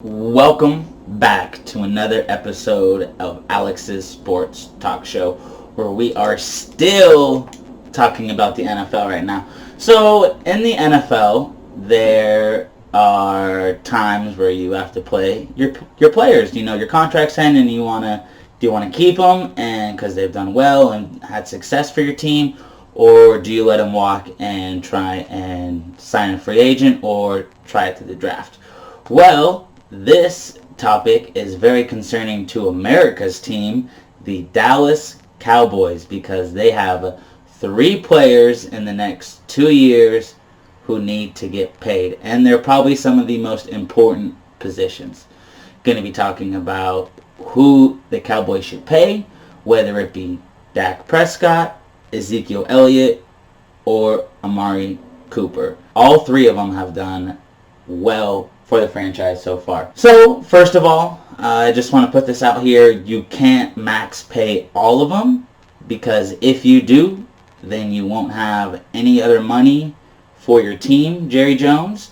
Welcome back to another episode of Alex's Sports Talk Show, where we are still talking about the NFL right now. So, in the NFL, there are times where you have to play your players. You know, your contract's ending, and do you want to keep them and because they've done well and had success for your team, or do you let them walk and try and sign a free agent or try it through the draft? Well, this topic is very concerning to America's team, the Dallas Cowboys, because they have 3 players in the next 2 years who need to get paid. And they're probably some of the most important positions. Going to be talking about who the Cowboys should pay, whether it be Dak Prescott, Ezekiel Elliott, or Amari Cooper. All 3 of them have done well for the franchise so far. So, first of all, I just want to put this out here. You can't max pay all of them, because if you do, then you won't have any other money for your team, Jerry Jones.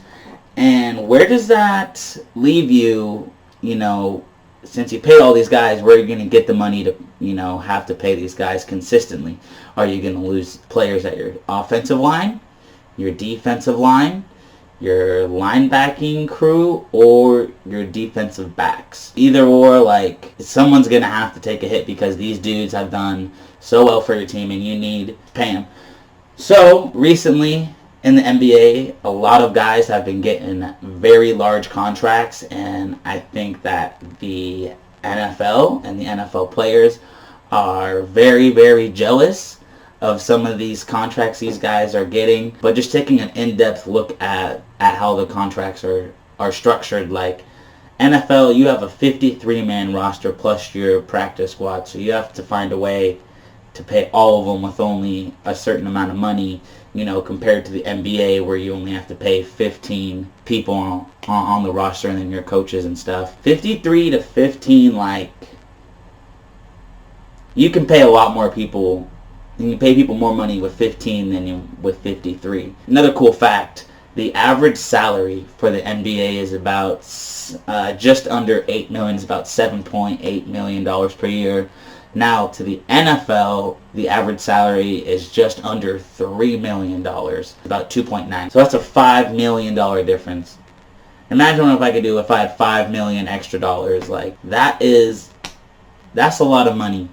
And where does that leave you, since you paid all these guys, where are you going to get the money to, have to pay these guys consistently? Are you going to lose players at your offensive line, your defensive line, your linebacking crew, or your defensive backs? Either or, someone's going to have to take a hit because these dudes have done so well for your team and you need to pay them. So, recently in the NBA, a lot of guys have been getting very large contracts, and I think that the NFL and the NFL players are very, very jealous of some of these contracts these guys are getting. But just taking an in-depth look at how the contracts are structured, like NFL, you have a 53-man roster plus your practice squad, so you have to find a way to pay all of them with only a certain amount of money, compared to the NBA, where you only have to pay 15 people on the roster and then your coaches and stuff. 53 to 15, you can pay a lot more people. You can pay people more money with 15 than you with 53. Another cool fact, the average salary for the NBA is about just under $8 million. It's about $7.8 million per year. Now, to the NFL, the average salary is just under $3 million, about 2.9. So that's a $5 million difference. Imagine what I could do if I had $5 million extra dollars. That's a lot of money.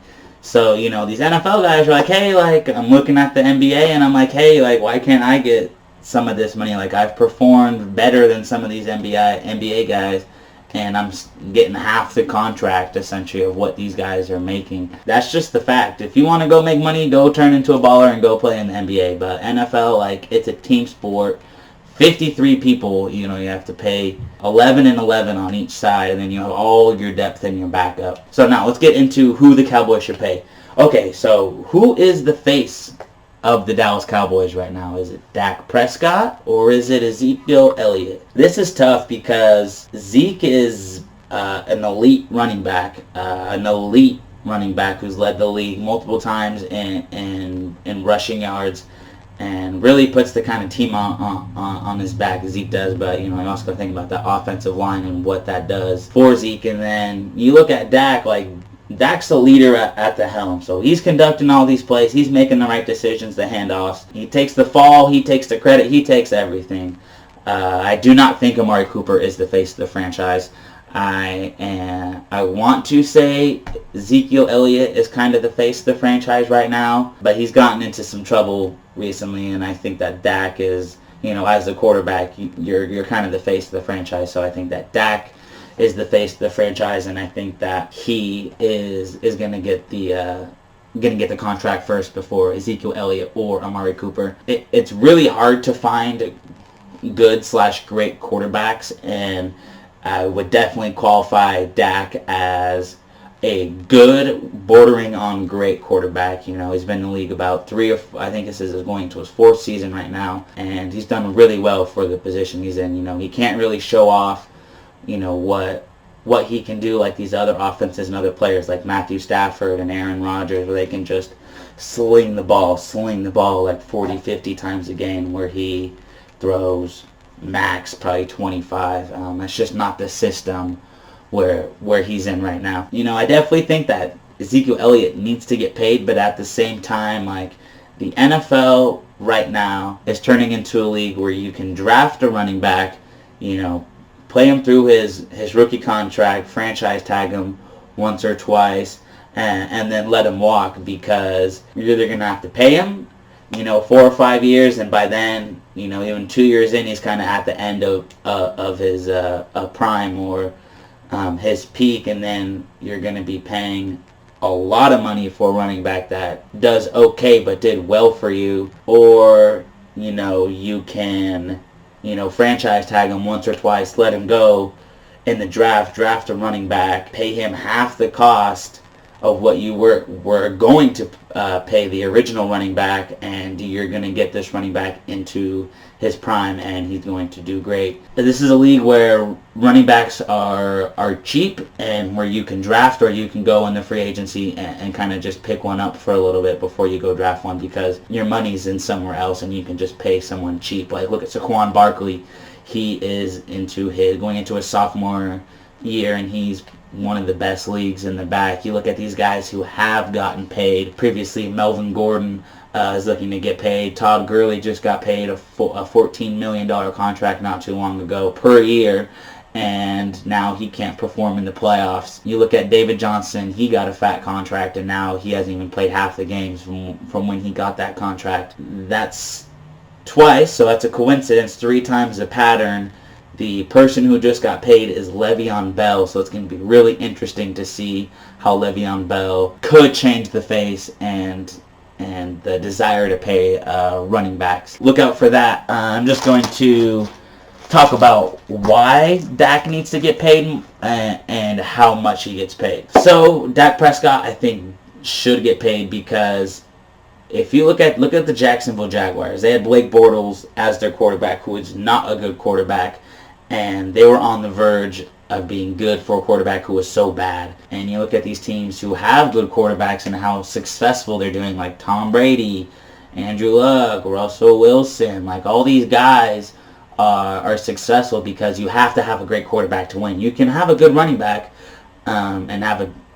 So, these NFL guys are like, hey, I'm looking at the NBA and I'm like, hey, why can't I get some of this money? I've performed better than some of these NBA guys, and I'm getting half the contract, essentially, of what these guys are making. That's just the fact. If you want to go make money, go turn into a baller and go play in the NBA. But NFL, it's a team sport. 53 people, you have to pay 11 and 11 on each side, and then you have all your depth and your backup. So now let's get into who the Cowboys should pay. Okay, so who is the face of the Dallas Cowboys right now? Is it Dak Prescott or is it Ezekiel Elliott? This is tough because Zeke is an elite running back, who's led the league multiple times in rushing yards, and really puts the kind of team on his back Zeke does. But, you also got to think about the offensive line and what that does for Zeke. And then you look at Dak, Dak's the leader at the helm. So he's conducting all these plays. He's making the right decisions, the handoffs. He takes the fall. He takes the credit. He takes everything. I do not think Amari Cooper is the face of the franchise. I want to say Ezekiel Elliott is kind of the face of the franchise right now, but he's gotten into some trouble recently, and I think that Dak is, as the quarterback, you're kind of the face of the franchise. So I think that Dak is the face of the franchise, and I think that he is going to get the contract first before Ezekiel Elliott or Amari Cooper. It's really hard to find good/great quarterbacks, and I would definitely qualify Dak as a good, bordering on great quarterback. He's been in the league about I think this is going to his 4th season right now, and he's done really well for the position he's in. He can't really show off, what he can do like these other offenses and other players like Matthew Stafford and Aaron Rodgers, where they can just sling the ball like 40, 50 times a game, where he throws max probably 25. That's just not the system where he's in right now. I definitely think that Ezekiel Elliott needs to get paid, but at the same time, like, the NFL right now is turning into a league where you can draft a running back, play him through his rookie contract, franchise tag him once or twice, and then let him walk, because you're either going to have to pay him, 4 or 5 years, and by then, even 2 years in, he's kind of at the end of his prime or his peak, and then you're going to be paying a lot of money for a running back that does okay but did well for you, or you can franchise tag him once or twice, let him go in the draft a running back, pay him half the cost of what you were going to pay the original running back, and you're going to get this running back into his prime, and he's going to do great. This is a league where running backs are cheap, and where you can draft or you can go in the free agency and kind of just pick one up for a little bit before you go draft one, because your money's in somewhere else and you can just pay someone cheap. Like, look at Saquon Barkley. He is going into his sophomore year, and he's one of the best leagues in the back. You look at these guys who have gotten paid previously. Melvin Gordon is looking to get paid. Todd Gurley just got paid a $14 million contract not too long ago per year, and now he can't perform in the playoffs. You look at David Johnson. He got a fat contract, and now he hasn't even played half the games from when he got that contract. That's twice, so that's a coincidence. 3 times the pattern. The person who just got paid is Le'Veon Bell, so it's going to be really interesting to see how Le'Veon Bell could change the face and the desire to pay running backs. Look out for that. I'm just going to talk about why Dak needs to get paid and how much he gets paid. So Dak Prescott, I think, should get paid, because if you look at the Jacksonville Jaguars, they had Blake Bortles as their quarterback, who is not a good quarterback. And they were on the verge of being good for a quarterback who was so bad. And you look at these teams who have good quarterbacks and how successful they're doing, like Tom Brady, Andrew Luck, Russell Wilson. Like, all these guys are successful because you have to have a great quarterback to win. You can have a good running back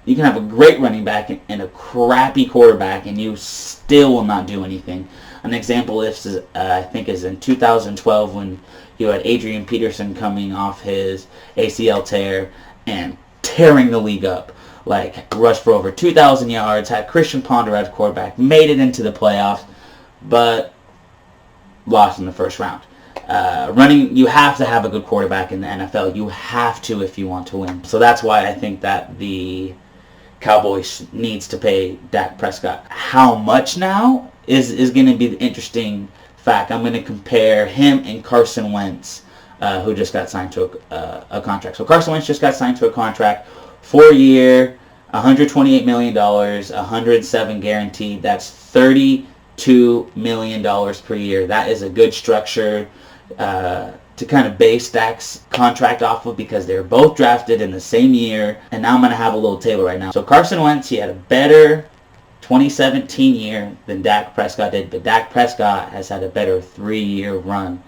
you can have a great running back and a crappy quarterback, and you still will not do anything. An example is, I think, is in 2012 when you had Adrian Peterson coming off his ACL tear and tearing the league up. Like, rushed for over 2,000 yards, had Christian Ponder as quarterback, made it into the playoffs, but lost in the first round. You have to have a good quarterback in the NFL. You have to if you want to win. So that's why I think that the Cowboys needs to pay Dak Prescott. How much now is going to be the interesting fact. I'm going to compare him and Carson Wentz, who just got signed to a contract. So Carson Wentz just got signed to a contract, 4-year, $128 million, 107 guaranteed. That's $32 million per year. That is a good structure to kind of base Dak's contract off of, because they're both drafted in the same year. And now I'm going to have a little table right now. So Carson Wentz, he had a better 2017 year than Dak Prescott did, but Dak Prescott has had a better 3-year run.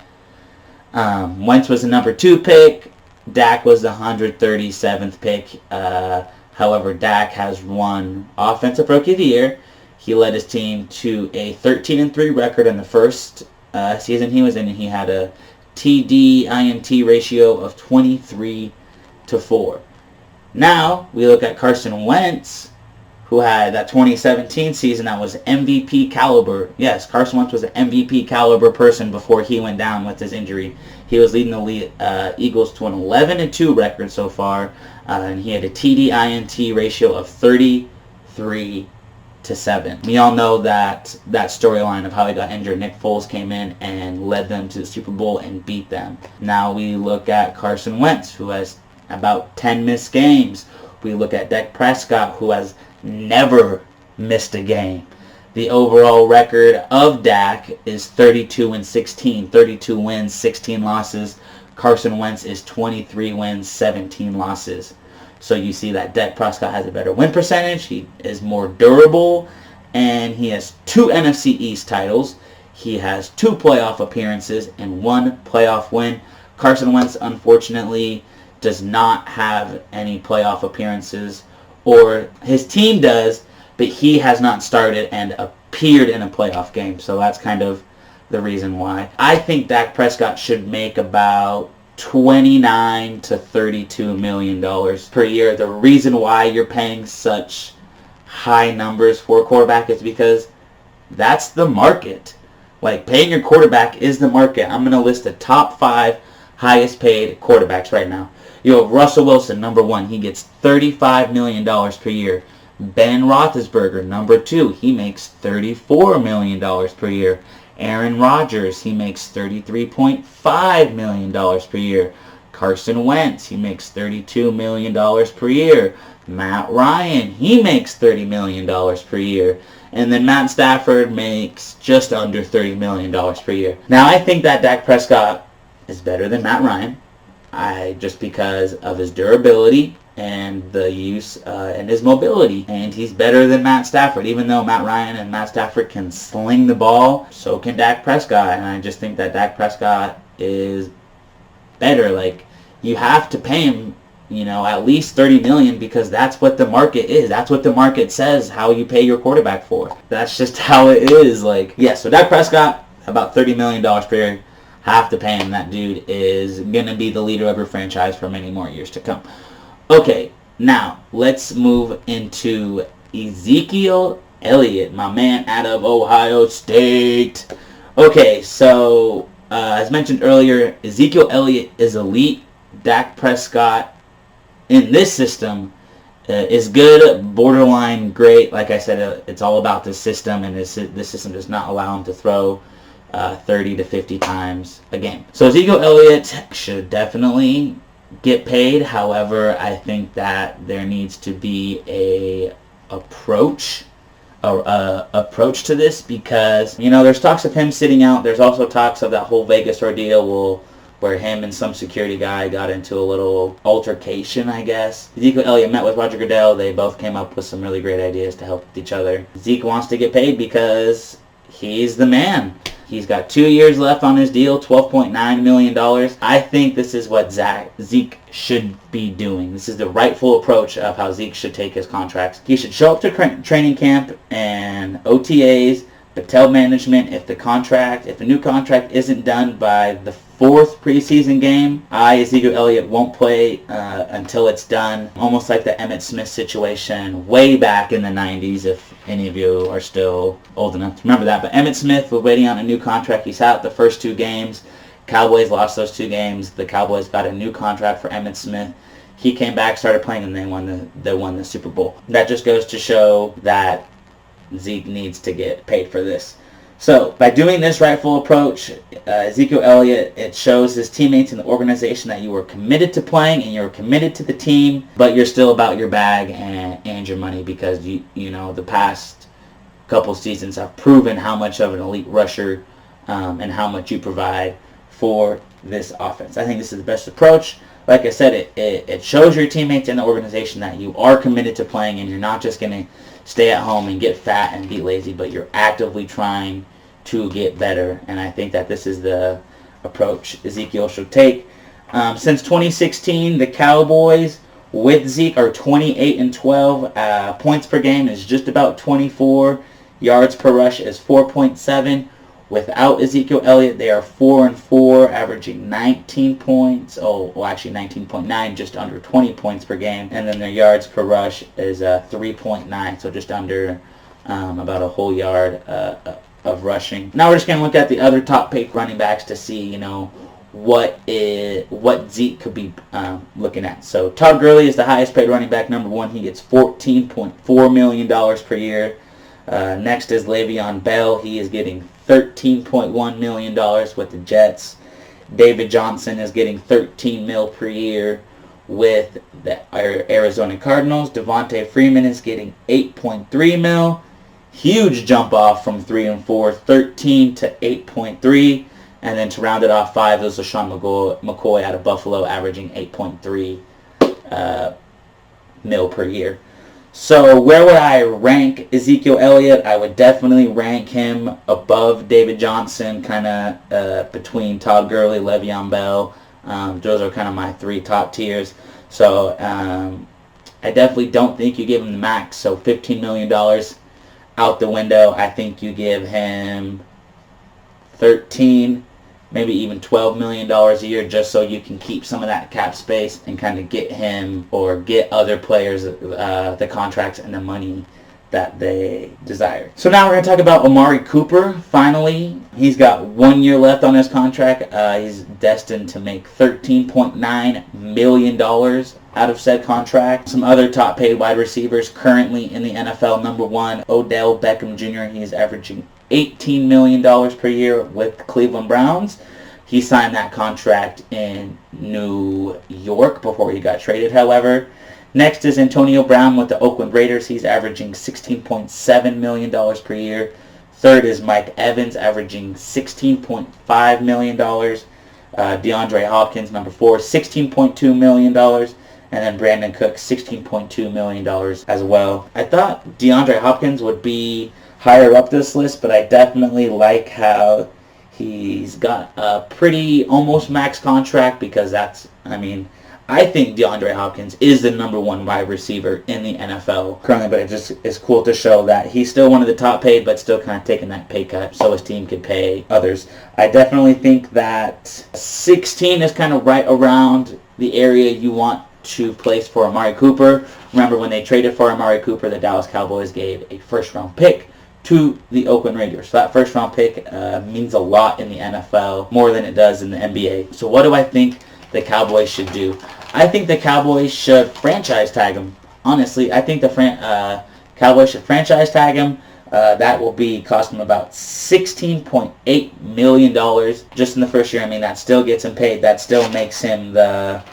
Wentz was the number 2 pick. Dak was the 137th pick. However, Dak has won Offensive Rookie of the Year. He led his team to a 13-3 record in the first season he was in. He had a TD-INT ratio of 23-4. Now, we look at Carson Wentz, who had that 2017 season that was MVP caliber. Yes, Carson Wentz was an MVP caliber person before he went down with his injury. He was leading the Eagles to an 11-2 record so far, and he had a TD-INT ratio of 33-7. We all know that storyline of how he got injured. Nick Foles came in and led them to the Super Bowl and beat them. Now we look at Carson Wentz, who has about 10 missed games. We look at Dak Prescott, who has never missed a game. The overall record of Dak is 32-16, 32 wins, 16 losses. Carson Wentz is 23 wins, 17 losses. So you see that Dak Prescott has a better win percentage. He is more durable, and he has 2 NFC East titles. He has 2 playoff appearances and 1 playoff win. Carson Wentz, unfortunately, does not have any playoff appearances, or his team does, but he has not started and appeared in a playoff game. So that's kind of the reason why. I think Dak Prescott should make about $29 to $32 million per year. The reason why you're paying such high numbers for a quarterback is because that's the market. Like, paying your quarterback is the market. I'm going to list the top 5 highest paid quarterbacks right now. You have Russell Wilson, number 1. He gets $35 million per year. Ben Roethlisberger, number 2. He makes $34 million per year. Aaron Rodgers, he makes $33.5 million per year. Carson Wentz, he makes $32 million per year. Matt Ryan, he makes $30 million per year. And then Matt Stafford makes just under $30 million per year. Now, I think that Dak Prescott is better than Matt Ryan, just because of his durability and the use and his mobility. And he's better than Matt Stafford. Even though Matt Ryan and Matt Stafford can sling the ball, so can Dak Prescott. And I just think that Dak Prescott is better. Like, you have to pay him, at least $30 million, because that's what the market is. That's what the market says how you pay your quarterback for. That's just how it is. So Dak Prescott, about $30 million per year. Have to pay him. That dude is going to be the leader of your franchise for many more years to come. Okay, now let's move into Ezekiel Elliott, my man out of Ohio State. Okay, so as mentioned earlier, Ezekiel Elliott is elite. Dak Prescott in this system is good, borderline great. Like I said, it's all about the system, and this system does not allow him to throw 30 to 50 times a game. So Ezekiel Elliott should definitely get paid. However, I think that there needs to be a approach to this, because there's talks of him sitting out. There's also talks of that whole Vegas ordeal where him and some security guy got into a little altercation, I guess. Ezekiel Elliott met with Roger Goodell. They both came up with some really great ideas to help each other. Zeke wants to get paid because he's the man. He's got 2 years left on his deal, $12.9 million. I think this is what Zeke should be doing. This is the rightful approach of how Zeke should take his contracts. He should show up to training camp and OTAs, but tell management if the new contract isn't done by the 4th preseason game, Ezekiel Elliott won't play until it's done. Almost like the Emmitt Smith situation way back in the 90s, if any of you are still old enough to remember that. But Emmitt Smith was waiting on a new contract. He's out the first 2 games. Cowboys lost those 2 games. The Cowboys got a new contract for Emmitt Smith. He came back, started playing, and they won the Super Bowl. That just goes to show that Zeke needs to get paid for this. So, by doing this rightful approach, Ezekiel Elliott, it shows his teammates in the organization that you are committed to playing and you're committed to the team, but you're still about your bag and your money, because the past couple seasons have proven how much of an elite rusher and how much you provide for this offense. I think this is the best approach. Like I said, it shows your teammates in the organization that you are committed to playing, and you're not just going to stay at home and get fat and be lazy, but you're actively trying to get better. And I think that this is the approach Ezekiel should take. Since 2016, the Cowboys with Zeke are 28-12. Points per game is just about 24. Yards per rush is 4.7. Without Ezekiel Elliott, they are 4-4, averaging 19 points. Actually 19.9, just under 20 points per game. And then their yards per rush is 3.9, so just under about a whole yard of rushing. Now we're just going to look at the other top-paid running backs to see, what Zeke could be looking at. So Todd Gurley is the highest-paid running back, number 1. He gets $14.4 million per year. Next is Le'Veon Bell. He is getting $13.1 million with the Jets. David Johnson is getting $13 million per year with the Arizona Cardinals. Devontae Freeman is getting $8.3 million. Huge jump off from 3 and 4, 13 to 8.3. And then to round it off, 5 is LaShawn McCoy out of Buffalo, averaging $8.3 million per year. So where would I rank Ezekiel Elliott? I would definitely rank him above David Johnson, kind of between Todd Gurley, Le'Veon Bell. Those are kind of my 3 top tiers. So I definitely don't think you give him the max. So $15 million out the window. I think you give him 13, maybe even $12 million a year, just so you can keep some of that cap space and kind of get him or get other players the contracts and the money that they desire. So now we're going to talk about Amari Cooper. Finally, he's got 1 year left on his contract. He's destined to make $13.9 million out of said contract. Some other top paid wide receivers currently in the NFL. Number 1, Odell Beckham Jr. He's averaging $18 million per year with Cleveland Browns. He signed that contract in New York before he got traded, however. Next is Antonio Brown with the Oakland Raiders. He's averaging $16.7 million per year. Third is Mike Evans, averaging $16.5 million. DeAndre Hopkins, number 4, $16.2 million. And then Brandon Cooks, $16.2 million as well. I thought DeAndre Hopkins would be higher up this list, but I definitely like how he's got a pretty almost max contract, because I think DeAndre Hopkins is the number 1 wide receiver in the NFL currently, but it just is cool to show that he's still one of the top paid, but still kind of taking that pay cut so his team could pay others. I definitely think that 16 is kind of right around the area you want to place for Amari Cooper. Remember, when they traded for Amari Cooper, the Dallas Cowboys gave a first-round pick to the Oakland Raiders. So that first-round pick means a lot in the NFL, more than it does in the NBA. So what do I think the Cowboys should do? I think the Cowboys should franchise tag him. Honestly, I think the Cowboys should franchise tag him. That will be cost him about $16.8 million just in the first year. That still gets him paid. That still makes him the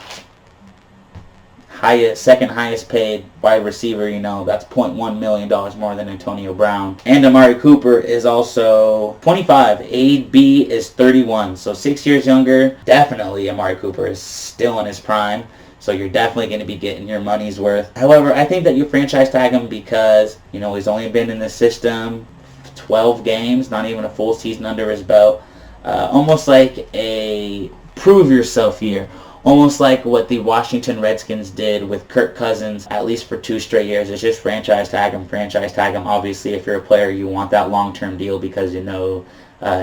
second highest paid wide receiver. That's $0.1 million more than Antonio Brown. And Amari Cooper is also 25. AB is 31, so 6 years younger. Definitely Amari Cooper is still in his prime, so you're definitely going to be getting your money's worth. However, I think that you franchise tag him because he's only been in the system 12 games, not even a full season under his belt. Almost like a prove yourself year. Almost like what the Washington Redskins did with Kirk Cousins, at least for 2 straight years. It's just franchise tag him, franchise tag him. Obviously, if you're a player, you want that long-term deal because it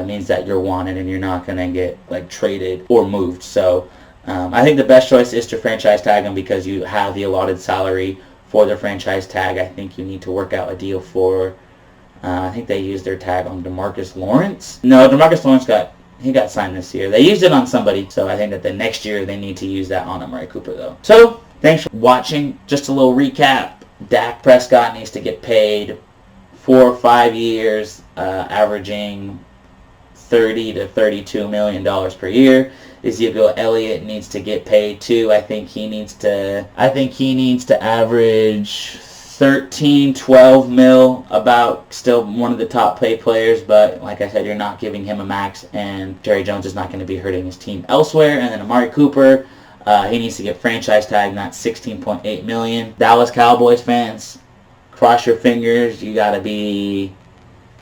means that you're wanted and you're not going to get traded or moved. So I think the best choice is to franchise tag him because you have the allotted salary for the franchise tag. I think you need to work out a deal for, I think they used their tag on DeMarcus Lawrence. No, DeMarcus Lawrence got signed this year. They used it on somebody, so I think that the next year they need to use that on Amari Cooper, though. So, thanks for watching. Just a little recap. Dak Prescott needs to get paid 4 or 5 years, averaging $30 to $32 million per year. Ezekiel Elliott needs to get paid too. I think he needs to average 13, 12 mil, about. Still one of the top paid players, but like I said, you're not giving him a max, and Jerry Jones is not going to be hurting his team elsewhere. And then Amari Cooper, he needs to get franchise tag, not $16.8 million. Dallas Cowboys fans, cross your fingers. You got to be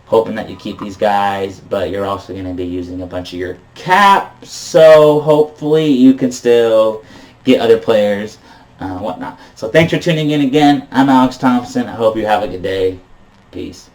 hoping that you keep these guys, but you're also going to be using a bunch of your cap, so hopefully you can still get other players. Whatnot. So thanks for tuning in again. I'm Alex Thompson. I hope you have a good day. Peace.